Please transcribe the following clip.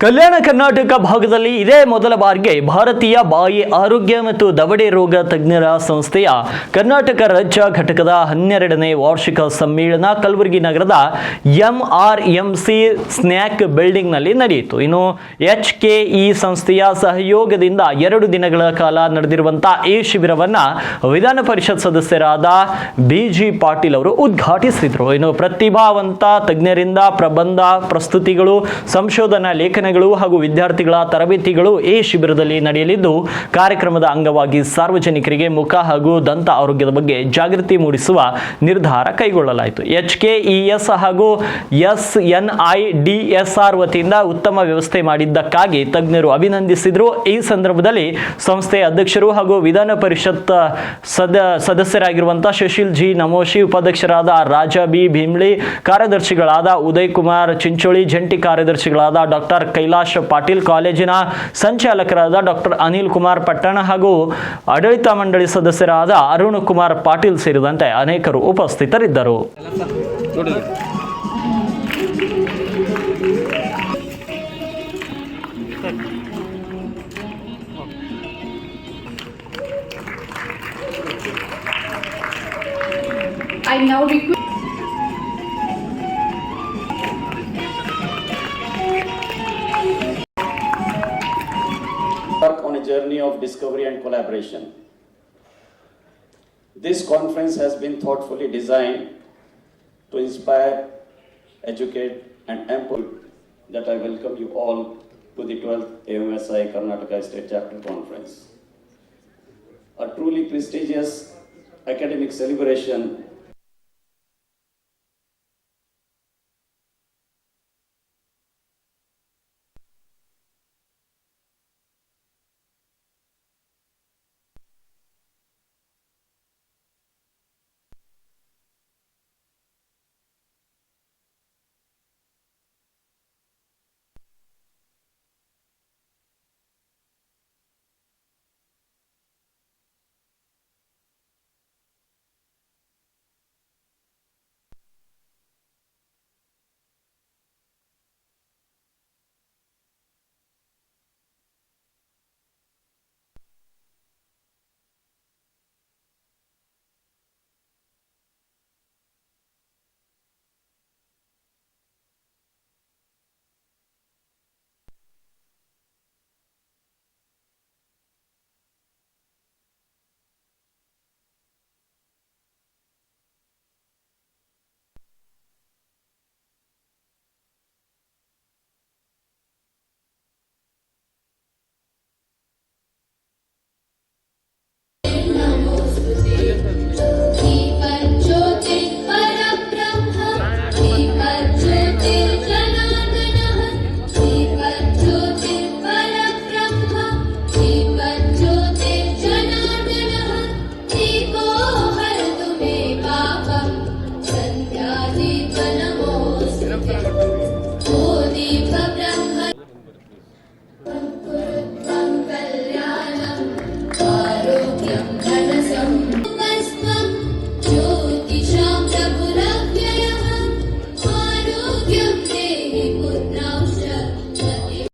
ಕಲ್ಯಾಣ ಕರ್ನಾಟಕ ಭಾಗದಲ್ಲಿ ಇದೇ ಮೊದಲ ಬಾರಿಗೆ ಭಾರತೀಯ ಬಾಯಿ ಆರೋಗ್ಯ ಮತ್ತು ದವಡೆ ರೋಗ ತಜ್ಞರ ಸಂಸ್ಥೆಯ ಕರ್ನಾಟಕ ರಾಜ್ಯ ಘಟಕದ 12ನೇ ವಾರ್ಷಿಕ ಸಮ್ಮೇಳನ ಕಲಬುರಗಿ ನಗರದ ಎಂಆರ್ಎಂಸಿ ಸ್ನ್ಯಾಕ್ ಬಿಲ್ಡಿಂಗ್ನಲ್ಲಿ ನಡೆಯಿತು. ಇನ್ನು ಎಚ್ಕೆಇ ಸಂಸ್ಥೆಯ ಸಹಯೋಗದಿಂದ 2 ದಿನಗಳ ಕಾಲ ನಡೆದಿರುವಂತಹ ಈ ಶಿಬಿರವನ್ನ ವಿಧಾನ ಪರಿಷತ್ ಸದಸ್ಯರಾದ ಬಿಜಿ ಪಾಟೀಲ್ ಅವರು ಉದ್ಘಾಟಿಸಿದರು. ಇನ್ನು ಪ್ರತಿಭಾವಂತ ತಜ್ಞರಿಂದ ಪ್ರಬಂಧ ಪ್ರಸ್ತುತಿಗಳು, ಸಂಶೋಧನಾ ಲೇಖನ ಹಾಗೂ ವಿದ್ಯಾರ್ಥಿಗಳ ತರಬೇತಿಗಳು ಈ ಶಿಬಿರದಲ್ಲಿ ನಡೆಯಲಿದ್ದು, ಕಾರ್ಯಕ್ರಮದ ಅಂಗವಾಗಿ ಸಾರ್ವಜನಿಕರಿಗೆ ಮುಖ ಹಾಗೂ ದಂತ ಆರೋಗ್ಯದ ಬಗ್ಗೆ ಜಾಗೃತಿ ಮೂಡಿಸುವ ನಿರ್ಧಾರ ಕೈಗೊಳ್ಳಲಾಯಿತು. ಎಚ್ಕೆಇಎಸ್ ಹಾಗೂ ಎಸ್ಎನ್ಐಡಿಎಸ್ಆರ್ ವತಿಯಿಂದ ಉತ್ತಮ ವ್ಯವಸ್ಥೆ ಮಾಡಿದ್ದಕ್ಕಾಗಿ ತಜ್ಞರು ಅಭಿನಂದಿಸಿದರು. ಈ ಸಂದರ್ಭದಲ್ಲಿ ಸಂಸ್ಥೆಯ ಅಧ್ಯಕ್ಷರು ಹಾಗೂ ವಿಧಾನ ಪರಿಷತ್ ಸದಸ್ಯರಾಗಿರುವಂತಹ ಸುಶೀಲ್ ಜಿ ನಮೋಶಿ, ಉಪಾಧ್ಯಕ್ಷರಾದ ರಾಜಾ ಬಿ ಭೀಮ್ಳಿ, ಕಾರ್ಯದರ್ಶಿಗಳಾದ ಉದಯ್ ಕುಮಾರ್ ಚಿಂಚೋಳಿ, ಜಂಟಿ ಕಾರ್ಯದರ್ಶಿಗಳಾದ ಡಾಕ್ಟರ್ ಕೈಲಾಶ್ ಪಾಟೀಲ್, ಕಾಲೇಜಿನ ಸಂಚಾಲಕರಾದ ಡಾಕ್ಟರ್ ಅನಿಲ್ ಕುಮಾರ್ ಪಟ್ಟಣ ಹಾಗೂ ಆಡಳಿತ ಮಂಡಳಿ ಸದಸ್ಯರಾದ ಅರುಣ್ ಕುಮಾರ್ ಪಾಟೀಲ್ ಸೇರಿದಂತೆ ಅನೇಕರು ಉಪಸ್ಥಿತರಿದ್ದರು. I now request work on a journey of discovery and collaboration. This conference has been thoughtfully designed to inspire, educate and empower. That I welcome you all to the 12th AMSI Karnataka State Chapter Conference. A truly prestigious academic celebration